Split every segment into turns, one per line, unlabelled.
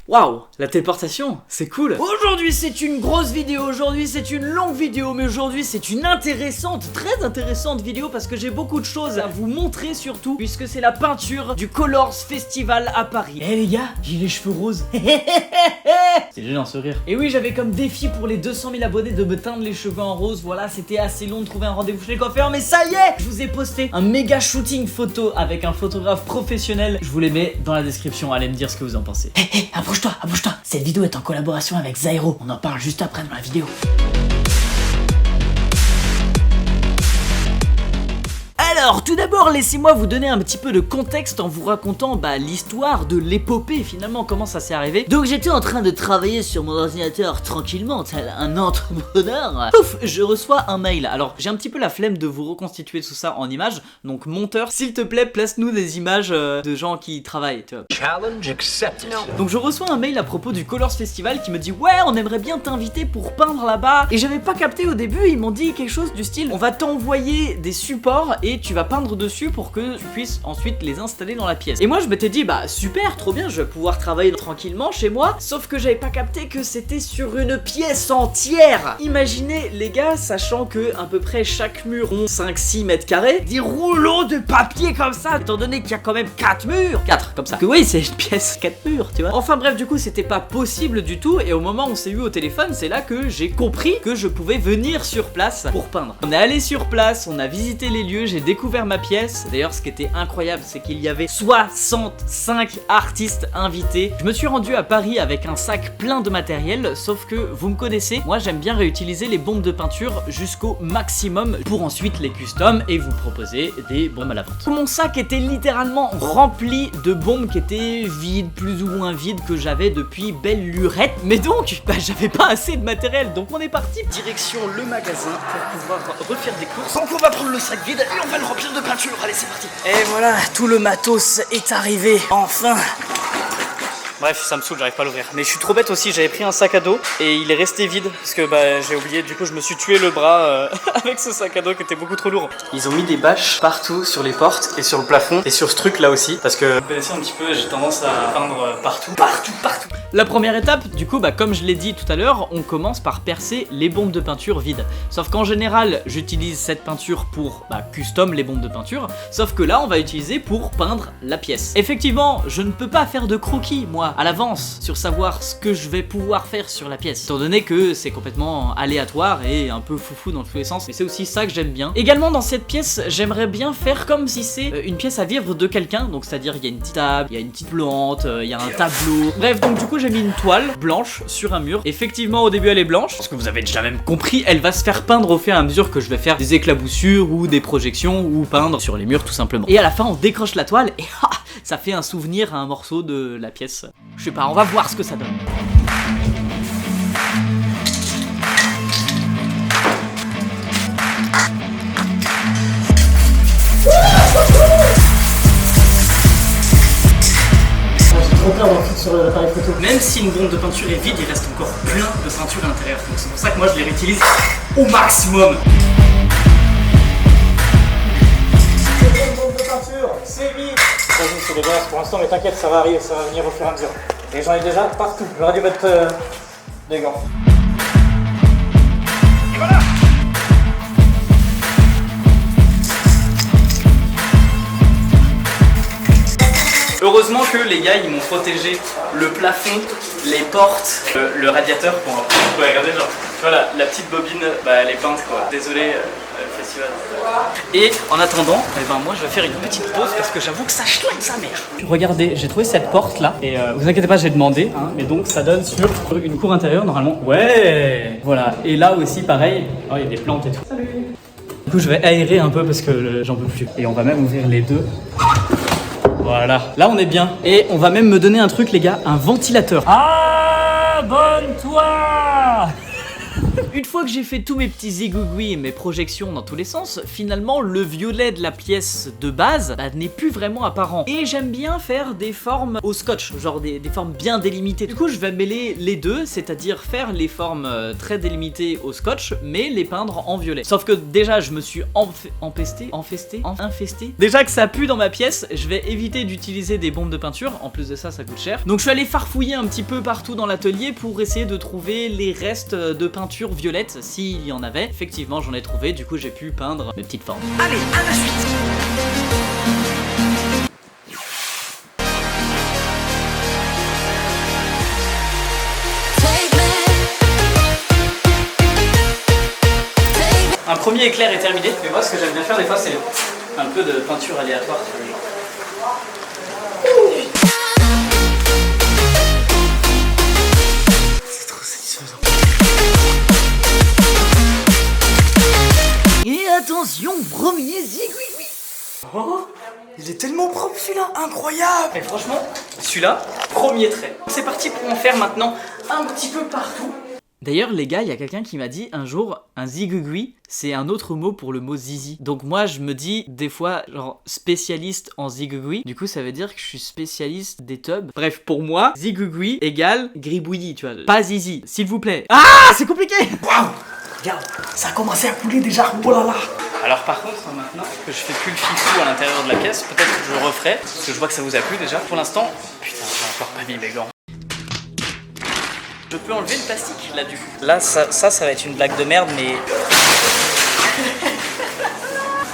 Waouh, la téléportation, c'est cool. Aujourd'hui c'est une grosse vidéo, aujourd'hui c'est une longue vidéo, mais aujourd'hui c'est une intéressante, très intéressante vidéo parce que j'ai beaucoup de choses à vous montrer surtout, puisque c'est la peinture du Colors Festival à Paris. Eh les gars, j'ai les cheveux roses. C'est gênant ce rire. Et oui, j'avais comme défi pour les 200 000 abonnés de me teindre les cheveux en rose. Voilà, c'était assez long de trouver un rendez-vous chez le coiffeur, mais ça y est, je vous ai posté un méga shooting photo avec un photographe professionnel. Je vous les mets dans la description, allez me dire ce que vous en pensez. Hé, approche-toi, approche-toi. Cette vidéo est en collaboration avec Zairo. On en parle juste après dans la vidéo. Alors, tout d'abord, laissez-moi vous donner un petit peu de contexte en vous racontant l'histoire de l'épopée, finalement, comment ça s'est arrivé. Donc, j'étais en train de travailler sur mon ordinateur tranquillement, tel un entrepreneur. Pouf, je reçois un mail. Alors, j'ai un petit peu la flemme de vous reconstituer tout ça en images. Donc, monteur, s'il te plaît, place-nous des images de gens qui travaillent, tu vois.
Challenge accepted.
Donc, je reçois un mail à propos du Colors Festival qui me dit « Ouais, on aimerait bien t'inviter pour peindre là-bas. » Et j'avais pas capté au début, ils m'ont dit quelque chose du style « On va t'envoyer des supports et tu vas peindre dessus pour que tu puisses ensuite les installer dans la pièce. » Et moi je m'étais dit super, trop bien, je vais pouvoir travailler tranquillement chez moi. Sauf que j'avais pas capté que c'était sur une pièce entière. Imaginez les gars, sachant que à peu près chaque mur ont 5-6 mètres carrés, des rouleaux de papier comme ça, étant donné qu'il y a quand même 4 murs. 4 comme ça. Que oui, c'est une pièce 4 murs, tu vois. Enfin bref, du coup c'était pas possible du tout. Et au moment où on s'est eu au téléphone, c'est là que j'ai compris que je pouvais venir sur place pour peindre. On est allé sur place, on a visité les lieux, j'ai découvert ma pièce. D'ailleurs, ce qui était incroyable, c'est qu'il y avait 65 artistes invités. Je me suis rendu à Paris avec un sac plein de matériel, sauf que vous me connaissez, moi j'aime bien réutiliser les bombes de peinture jusqu'au maximum pour ensuite les custom et vous proposer des bombes à la vente. Mon sac était littéralement rempli de bombes qui étaient vides, plus ou moins vides, que j'avais depuis belle lurette. Mais donc, j'avais pas assez de matériel, donc on est parti direction le magasin pour pouvoir refaire des courses. Donc on va prendre le sac vide et on va le remplir de peinture. Allez, c'est parti. Et voilà, tout le matos est arrivé, enfin. Bref, ça me saoule, j'arrive pas à l'ouvrir. Mais je suis trop bête aussi, j'avais pris un sac à dos et il est resté vide parce que j'ai oublié, du coup je me suis tué le bras avec ce sac à dos qui était beaucoup trop lourd. Ils ont mis des bâches partout sur les portes et sur le plafond et sur ce truc là aussi parce que vous connaissez un petit peu, j'ai tendance à peindre partout. La première étape, du coup, comme je l'ai dit tout à l'heure, on commence par percer les bombes de peinture vides. Sauf qu'en général, j'utilise cette peinture pour custom les bombes de peinture. Sauf que là, on va utiliser pour peindre la pièce. Effectivement, je ne peux pas faire de croquis, moi, à l'avance, sur savoir ce que je vais pouvoir faire sur la pièce. Étant donné que c'est complètement aléatoire et un peu foufou dans tous les sens. Mais c'est aussi ça que j'aime bien. Également, dans cette pièce, j'aimerais bien faire comme si c'est une pièce à vivre de quelqu'un. Donc, c'est-à-dire, il y a une petite table, il y a une petite plante, il y a un tableau. Bref, donc du coup, j'ai mis une toile blanche sur un mur. Effectivement, au début elle est blanche, parce que vous avez déjà même compris, elle va se faire peindre au fur et à mesure que je vais faire des éclaboussures ou des projections ou peindre sur les murs tout simplement. Et à la fin on décroche la toile et ça fait un souvenir à un morceau de la pièce. Je sais pas, on va voir ce que ça donne. Sur l'appareil photo. Même si une bombe de peinture est vide, il reste encore plein de peinture à l'intérieur. Donc c'est pour ça que moi je les réutilise au maximum. C'est une bombe de peinture, c'est vide. C'est dégueulasse pour l'instant, mais t'inquiète, ça va arriver, ça va venir au fur et à mesure. Et j'en ai déjà partout. J'aurais dû mettre des gants. Et voilà. Heureusement que les gars ils m'ont protégé le plafond, les portes, le radiateur pour regardez genre, voilà, la petite bobine, elle est peinte quoi. Désolé le festival. Et en attendant, moi je vais faire une petite pause parce que j'avoue que ça schlingue sa mère. Regardez, j'ai trouvé cette porte là et vous inquiétez pas, j'ai demandé, mais donc ça donne sur une cour intérieure normalement. Ouais. Voilà, et là aussi pareil, il y a des plantes et tout. Salut. Du coup je vais aérer un peu parce que j'en peux plus. Et on va même ouvrir les deux. Voilà, là on est bien. Et on va même me donner un truc les gars, un ventilateur. Abonne-toi. Une fois que j'ai fait tous mes petits zigouigouis et mes projections dans tous les sens, finalement le violet de la pièce de base n'est plus vraiment apparent. Et j'aime bien faire des formes au scotch, genre des formes bien délimitées. Du coup je vais mêler les deux, c'est-à-dire faire les formes très délimitées au scotch, mais les peindre en violet. Sauf que déjà je me suis infesté. Déjà que ça pue dans ma pièce, je vais éviter d'utiliser des bombes de peinture, en plus de ça, ça coûte cher. Donc je suis allé farfouiller un petit peu partout dans l'atelier pour essayer de trouver les restes de peinture violette, s'il y en avait. Effectivement j'en ai trouvé, du coup j'ai pu peindre mes petites formes. Allez, à la suite. Un premier éclair est terminé, mais moi ce que j'aime bien faire des fois c'est un peu de peinture aléatoire sur les gens. C'est trop satisfaisant. Et attention, premier zigouigoui. Oh, il est tellement propre celui-là, incroyable. Et franchement, celui-là, premier trait. C'est parti pour en faire maintenant un petit peu partout. D'ailleurs les gars, il y a quelqu'un qui m'a dit un jour, un zigouigoui, c'est un autre mot pour le mot zizi. Donc moi je me dis des fois genre spécialiste en zigouigoui, du coup ça veut dire que je suis spécialiste des tubs. Bref, pour moi, zigouigoui égale gribouillis, tu vois, pas zizi, s'il vous plaît. Ah, c'est compliqué. Waouh, regarde, ça a commencé à couler déjà, oh là là. Alors par contre, maintenant que je fais plus le fifou à l'intérieur de la pièce, peut-être que je le referai, parce que je vois que ça vous a plu déjà. Pour l'instant, putain, j'ai encore pas mis mes gants. Je peux enlever le plastique là du coup. Là ça va être une blague de merde mais...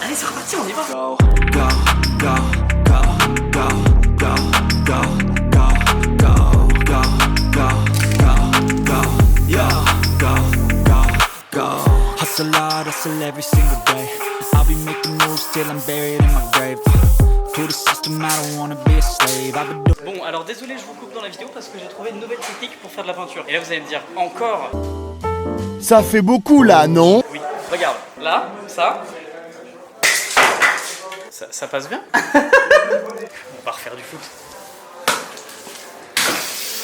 Allez c'est reparti, on y va.
Hustle hard, hustle every single day. I'll be making moves till I'm buried in my grave. To the system, I don't wanna be a slave.
Bon, alors désolé, je vous coupe dans la vidéo parce que j'ai trouvé une nouvelle technique pour faire de la peinture. Et là, vous allez me dire, encore.
Ça fait beaucoup là, non?
Oui, regarde, là, ça passe bien. On va refaire du foot.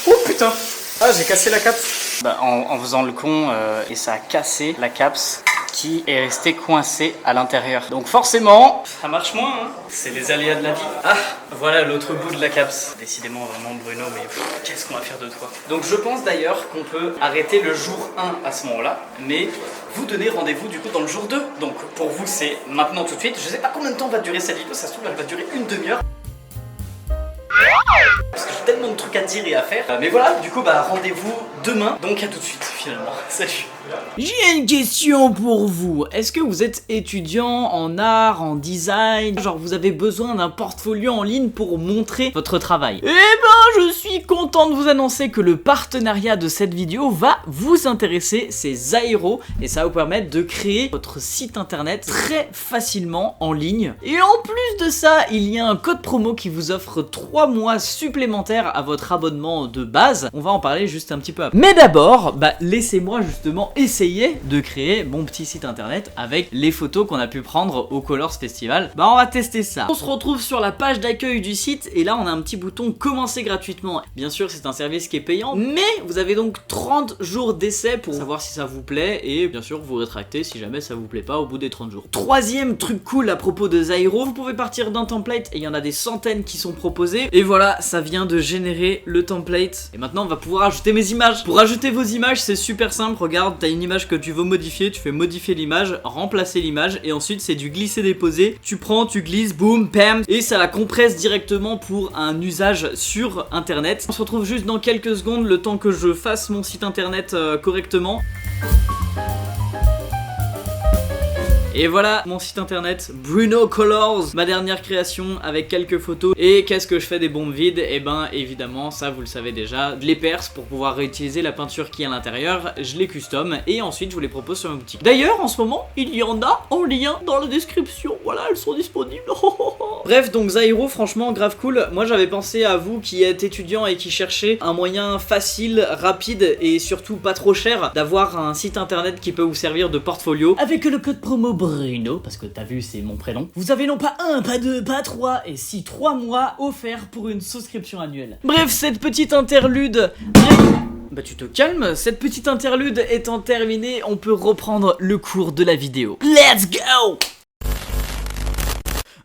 Oh putain. Ah, j'ai cassé la cape. Bah, en faisant le con, et ça a cassé la caps qui est restée coincée à l'intérieur. Donc forcément, ça marche moins, hein. C'est les aléas de la vie. Ah, voilà l'autre bout de la caps. Décidément vraiment Bruno, mais qu'est-ce qu'on va faire de toi? Donc je pense d'ailleurs qu'on peut arrêter le jour 1 à ce moment-là, mais vous donnez rendez-vous du coup dans le jour 2. Donc pour vous c'est maintenant tout de suite. Je sais pas combien de temps va durer cette vidéo, ça se trouve elle va durer une demi-heure. Parce que j'ai tellement de trucs à dire et à faire. Mais voilà, du coup bah rendez-vous demain. Donc à tout de suite finalement. Salut. J'ai une question pour vous. Est-ce que vous êtes étudiant en art, en design? Genre vous avez besoin d'un portfolio en ligne pour montrer votre travail? Eh ben je suis content de vous annoncer que le partenariat de cette vidéo va vous intéresser. C'est Zairo et ça va vous permettre de créer votre site internet très facilement en ligne. Et en plus de ça, il y a un code promo qui vous offre 3 mois supplémentaires à votre abonnement de base. On va en parler juste un petit peu après. Mais d'abord, laissez-moi justement essayer de créer mon petit site internet avec les photos qu'on a pu prendre au Colors Festival. On va tester ça. On se retrouve sur la page d'accueil du site et là on a un petit bouton commencer gratuitement. Bien sûr c'est un service qui est payant, mais vous avez donc 30 jours d'essai pour savoir si ça vous plaît et bien sûr vous rétractez si jamais ça vous plaît pas au bout des 30 jours. Troisième truc cool à propos de Zairo, vous pouvez partir d'un template et il y en a des centaines qui sont proposés et voilà, ça vient de générer le template et maintenant on va pouvoir ajouter mes images. Pour ajouter vos images c'est super simple, regarde, t'as une image que tu veux modifier, tu fais modifier l'image, remplacer l'image et ensuite c'est du glisser-déposer. Tu prends, tu glisses, boum, pam, et ça la compresse directement pour un usage sur internet. On se retrouve juste dans quelques secondes, le temps que je fasse mon site internet correctement. Et voilà mon site internet Bruno Colors, ma dernière création avec quelques photos. Et qu'est-ce que je fais des bombes vides? Et ben évidemment ça vous le savez déjà, je les perce pour pouvoir réutiliser la peinture qui est à l'intérieur, je les custom et ensuite je vous les propose sur ma boutique. D'ailleurs en ce moment il y en a en lien dans la description, voilà elles sont disponibles. Bref donc Zairo franchement grave cool, moi j'avais pensé à vous qui êtes étudiant et qui cherchez un moyen facile, rapide et surtout pas trop cher d'avoir un site internet qui peut vous servir de portfolio. Avec le code promo Bruno, parce que t'as vu c'est mon prénom, vous avez non pas 1, pas 2, pas 3 et si 3 mois offerts pour une souscription annuelle. Bref cette petite interlude Bah tu te calmes, cette petite interlude étant terminée, on peut reprendre le cours de la vidéo. Let's go!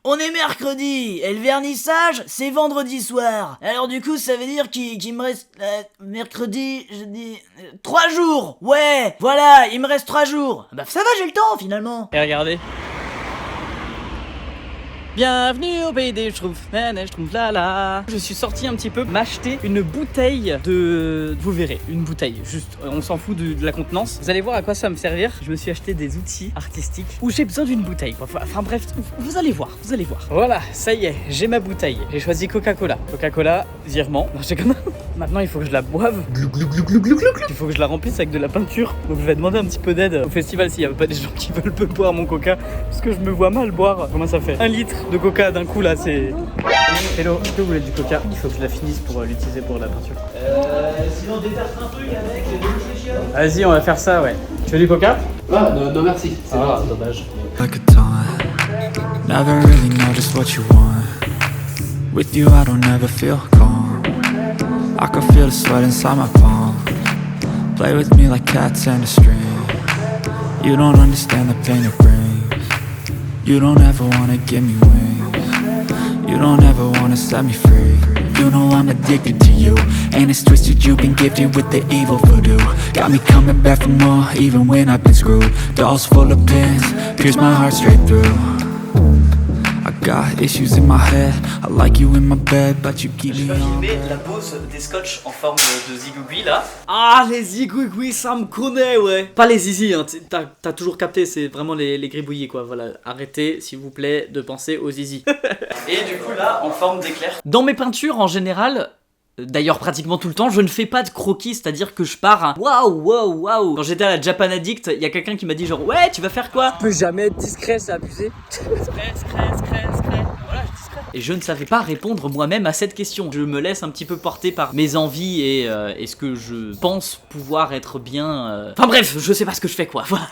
On est mercredi, et le vernissage, c'est vendredi soir. Alors du coup, ça veut dire qu'il me reste... mercredi, jeudi... 3 jours. Ouais, voilà, il me reste 3 jours. Bah ça va, j'ai le temps, finalement. Et regardez. Bienvenue au pays des Schtroumpfs, là. Je suis sorti un petit peu m'acheter une bouteille de... Vous verrez, une bouteille, juste, on s'en fout de la contenance. Vous allez voir à quoi ça va me servir. Je me suis acheté des outils artistiques où j'ai besoin d'une bouteille. Enfin bref, vous allez voir, vous allez voir. Voilà, ça y est, j'ai ma bouteille. J'ai choisi Coca-Cola. Coca-Cola, virement. Non, j'ai comme... Maintenant, il faut que je la boive. Glou, glou, glou, glou, glou, glou. Il faut que je la remplisse avec de la peinture. Donc je vais demander un petit peu d'aide au festival s'il n'y a pas des gens qui veulent peu boire mon Coca. Parce que je me vois mal boire. Comment ça fait 1 litre de Coca d'un coup là, c'est... Hello, est-ce que vous voulez du Coca? Il faut que je la finisse pour l'utiliser pour la peinture. Sinon déterre un truc avec... Vas-y, on va faire ça, ouais. Tu veux du Coca?
Ah, non merci.
C'est dommage.
Like a taunt. Never really know just what you want. With you I don't ever feel calm. I can feel the sweat inside my palm. Play with me like cats and a string. You don't understand the pain it brings. You don't ever wanna give me wings. You don't ever wanna set me free. You know I'm addicted to you, and it's twisted, you've been gifted with the evil voodoo. Got me coming back for more, even when I've been screwed. Dolls full of pins, pierce my heart straight through. I got issues in my head, I like you in my bed, but you keep me on.
Je vais filmer la pose des scotch en forme de zigouigui là. Ah, les zigouigui, ça me connaît, ouais. Pas les zizi, hein, t'as toujours capté, c'est vraiment les gribouillis quoi. Voilà, arrêtez s'il vous plaît de penser aux zizi. Et du coup là, en forme d'éclair. Dans mes peintures en général... D'ailleurs pratiquement tout le temps, je ne fais pas de croquis, c'est-à-dire que je pars à waouh. Quand j'étais à la Japan Addict, il y a quelqu'un qui m'a dit genre ouais, tu vas faire quoi?
Je peux jamais être discret, c'est abusé.
Voilà, je suis discret. Et je ne savais pas répondre moi-même à cette question. Je me laisse un petit peu porter par mes envies et ce que je pense pouvoir être bien... Enfin bref, je sais pas ce que je fais quoi, voilà.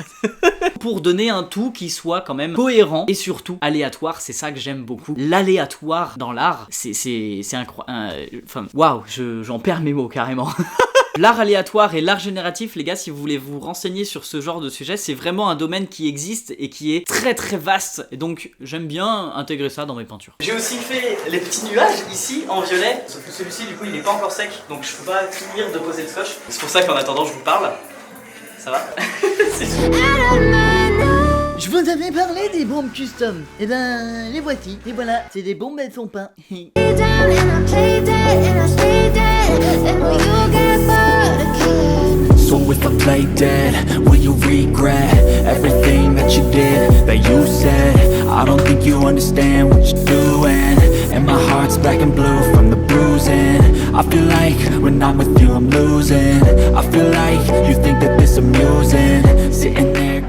Pour donner un tout qui soit quand même cohérent et surtout aléatoire, c'est ça que j'aime beaucoup. L'aléatoire dans l'art, c'est incroyable. Enfin, waouh, j'en perds mes mots carrément. L'art aléatoire et l'art génératif, les gars, si vous voulez vous renseigner sur ce genre de sujet, c'est vraiment un domaine qui existe et qui est très très vaste. Et donc, j'aime bien intégrer ça dans mes peintures. J'ai aussi fait les petits nuages ici en violet, sauf que celui-ci, du coup, il n'est pas encore sec, donc je peux pas finir de poser le scotch. C'est pour ça qu'en attendant, je vous parle. Ça va? C'est sûr. Je vous avais parlé des bombes custom. Et ben, les voici. Et voilà, c'est des bombes, elles sont pas.
So if I play dead, will you regret everything that you did, that you said? I don't think you understand what you're doing, and my heart's black and blue from the bruising. I feel like when I'm with you I'm losing. I feel like you think that this amusing, sitting there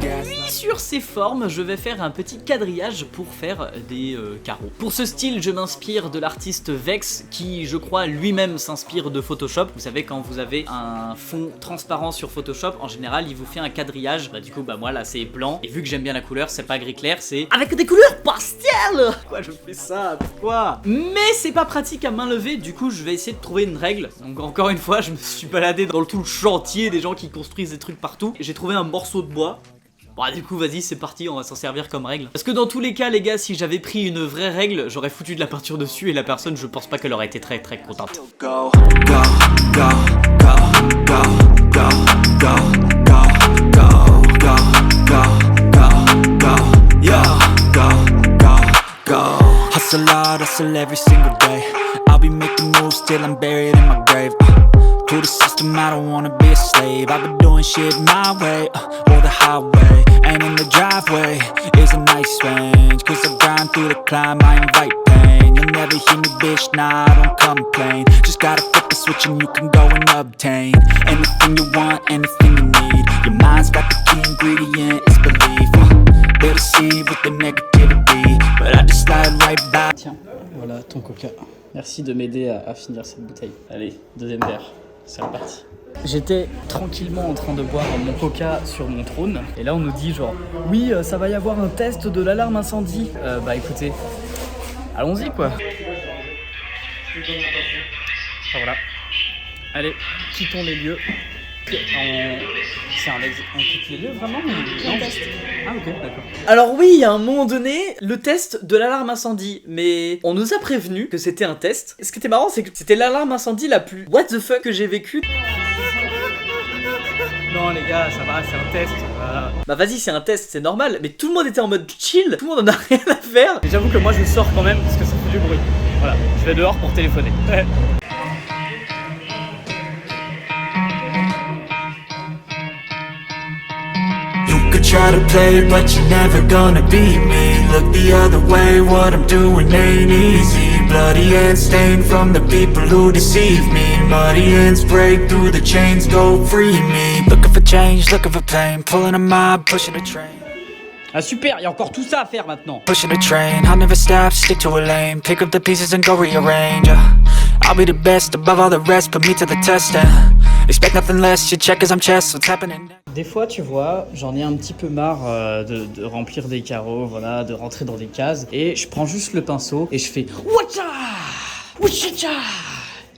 Sur ces formes, je vais faire un petit quadrillage pour faire des carreaux. Pour ce style, je m'inspire de l'artiste Vex qui, je crois, lui-même s'inspire de Photoshop. Vous savez, quand vous avez un fond transparent sur Photoshop, en général, il vous fait un quadrillage. Bah, du coup, bah moi là, c'est blanc. Et vu que j'aime bien la couleur, c'est pas gris clair, c'est avec des couleurs pastel. Pourquoi je fais ça? Pourquoi? Mais c'est pas pratique à main levée. Du coup, je vais essayer de trouver une règle. Donc encore une fois, je me suis baladé dans tout le chantier des gens qui construisent des trucs partout. J'ai trouvé un morceau de bois. Bon, du coup, vas-y, c'est parti, on va s'en servir comme règle. Parce que dans tous les cas, les gars, si j'avais pris une vraie règle, j'aurais foutu de la peinture dessus et la personne, je pense pas qu'elle aurait été très très contente.
Hustle hard, hustle every single day. I'll be making moves till I'm buried in my grave. To the system, I don't wanna be a slave. I've been doing shit my way, or the highway. And in the driveway is a nice range, cause I grind through the climb, I invite pain. You'll never hear me, bitch, nah, I don't complain. Just gotta flip the switch and you can go and obtain anything you want, anything you need. Your mind's got the key ingredient, it's belief. They'll deceive with the negativity, but I just slide right by.
Tiens, voilà ton Coca. Merci de m'aider à finir cette bouteille. Allez, deuxième verre. C'est reparti. J'étais tranquillement en train de boire mon Coca sur mon trône et là on nous dit genre oui ça va y avoir un test de l'alarme incendie. Bah écoutez, allons-y quoi. Voilà. Allez, quittons les lieux. On quitte les lieux vraiment ou... Non. Ah ok, d'accord. Alors oui, il y a un moment donné, le test de l'alarme incendie, mais on nous a prévenu que c'était un test. Ce qui était marrant, c'est que c'était l'alarme incendie la plus what the fuck que j'ai vécue. Non les gars, ça va, c'est un test. Bah vas-y, c'est un test, c'est normal, mais tout le monde était en mode chill, tout le monde en a rien à faire. Et j'avoue que moi je sors quand même parce que ça fait du bruit. Voilà, je vais dehors pour téléphoner.
Try to play, but you're never gonna beat me. Look the other way, what I'm doing ain't easy. Bloody hands stained from the people who deceive me. Muddy hands break through the chains, go free me. Looking for change, looking for pain. Pulling a mob, pushing a train.
Ah super, il y a encore tout ça à faire maintenant.
Pushing a train, I'll never stop, stick to a lane. Pick up the pieces and go rearrange. I'll be the best above all the rest, put me to the test. Expect nothing less, you check as I'm chess, what's happening.
Des fois, tu vois, j'en ai un petit peu marre de remplir des carreaux, voilà, de rentrer dans des cases. Et je prends juste le pinceau et je fais Wacha Wacha.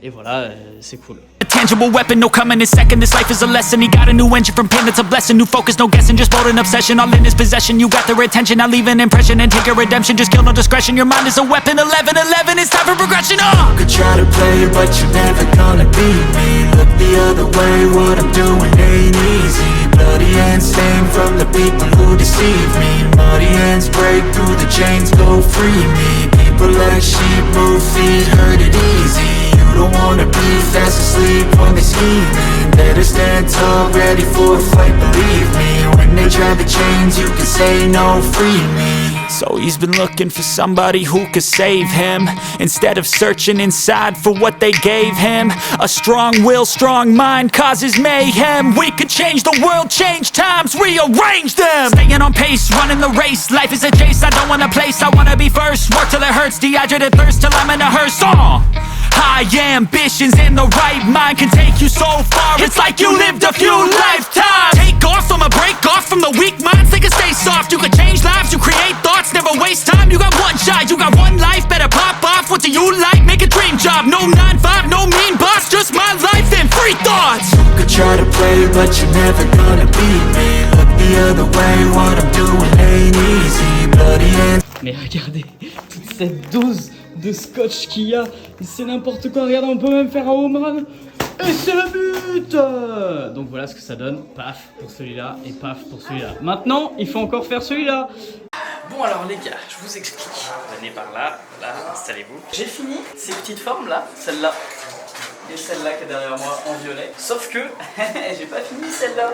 Et voilà, c'est cool.
A tangible weapon, no coming in second. This life is a lesson. He got a new engine from pain, that's a blessing. New focus, no guessing, just bold and obsession. All in his possession, you got their attention. I'll leave an impression and take your redemption. Just kill no discretion. Your mind is a weapon. 11-11, it's time for progression. You could try to play, but you're never gonna beat me. Look the other way, what I'm doing ain't easy. Bloody hands stained from the people who deceive me. Muddy hands break through the chains, go free me. People like sheep move feet, hurt it easy. You don't wanna be fast asleep when they're scheming. Better stand tall, ready for a fight, believe me. When they try the chains, you can say no, free me. So he's been looking for somebody who could save him, instead of searching inside for what they gave him. A strong will, strong mind causes mayhem. We could change the world, change times, rearrange them. Staying on pace, running the race. Life is a chase, I don't want a place. I wanna be first, work till it hurts. Dehydrated thirst till I'm in a hearse. High ambitions and the right mind can take you so far. It's like you lived a few lifetimes. Take off from a break off from the weak minds. They can stay soft. You can change lives, you create thoughts. Never waste time. You got one shot, you got one life. Better pop off. What do you like? Make a dream job. No 9-5, no mean boss. Just my life and free thoughts. You could try to play, but you're never gonna beat me. Look the other way. What I'm doing ain't easy. Bloody hands.
Mais regardez toute cette dose de scotch qu'il y a, c'est n'importe quoi. Regardez, on peut même faire un home run et c'est le but. Donc voilà ce que ça donne, paf pour celui-là et paf pour celui-là. Maintenant il faut encore faire celui-là. Bon alors les gars, je vous explique. Venez par là, là, installez-vous. J'ai fini ces petites formes là, celle-là et celle-là qui est derrière moi en violet. Sauf que j'ai pas fini celle-là.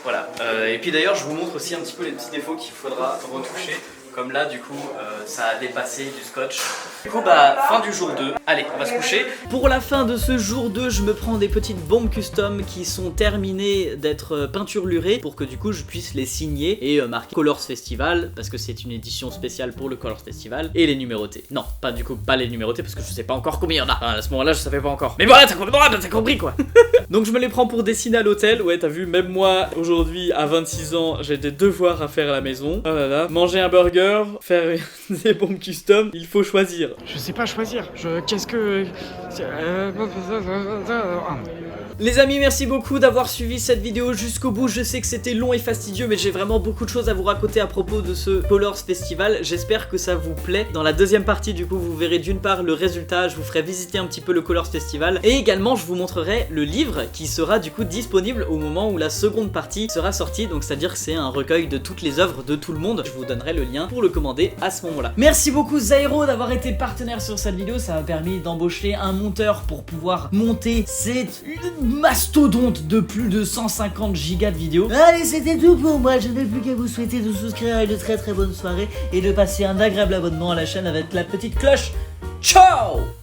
Voilà, et puis d'ailleurs je vous montre aussi un petit peu les petits défauts qu'il faudra retoucher. Comme là du coup ça a dépassé du scotch. Du coup bah fin du jour 2. Allez on va se coucher. Pour la fin de ce jour 2 je me prends des petites bombes custom qui sont terminées d'être peinturlurées pour que du coup je puisse les signer et marquer Colors Festival parce que c'est une édition spéciale pour le Colors Festival et les numéroter. Non pas du coup pas les numéroter parce que je sais pas encore combien il y en a. Enfin, à ce moment là je savais pas encore. Mais voilà t'as compris quoi. Donc je me les prends pour dessiner à l'hôtel. Ouais t'as vu même moi aujourd'hui à 26 ans j'ai des devoirs à faire à la maison. Oh là là. Manger un burger, faire des bombes custom, il faut choisir.
Je sais pas choisir, qu'est-ce que...
Les amis, merci beaucoup d'avoir suivi cette vidéo jusqu'au bout. Je sais que c'était long et fastidieux, mais j'ai vraiment beaucoup de choses à vous raconter à propos de ce Colors Festival. J'espère que ça vous plaît. Dans la deuxième partie, du coup, vous verrez d'une part le résultat, je vous ferai visiter un petit peu le Colors Festival, et également je vous montrerai le livre qui sera du coup disponible au moment où la seconde partie sera sortie. Donc c'est-à-dire que c'est un recueil de toutes les œuvres de tout le monde. Je vous donnerai le lien pour le commander à ce moment-là. Merci beaucoup Zairo d'avoir été partenaire sur cette vidéo. Ça m'a permis d'embaucher un monteur pour pouvoir monter cette mastodonte de plus de 150 gigas de vidéos. Allez, c'était tout pour moi. Je n'ai plus qu'à vous souhaiter de souscrire à une très très bonne soirée et de passer un agréable abonnement à la chaîne avec la petite cloche. Ciao!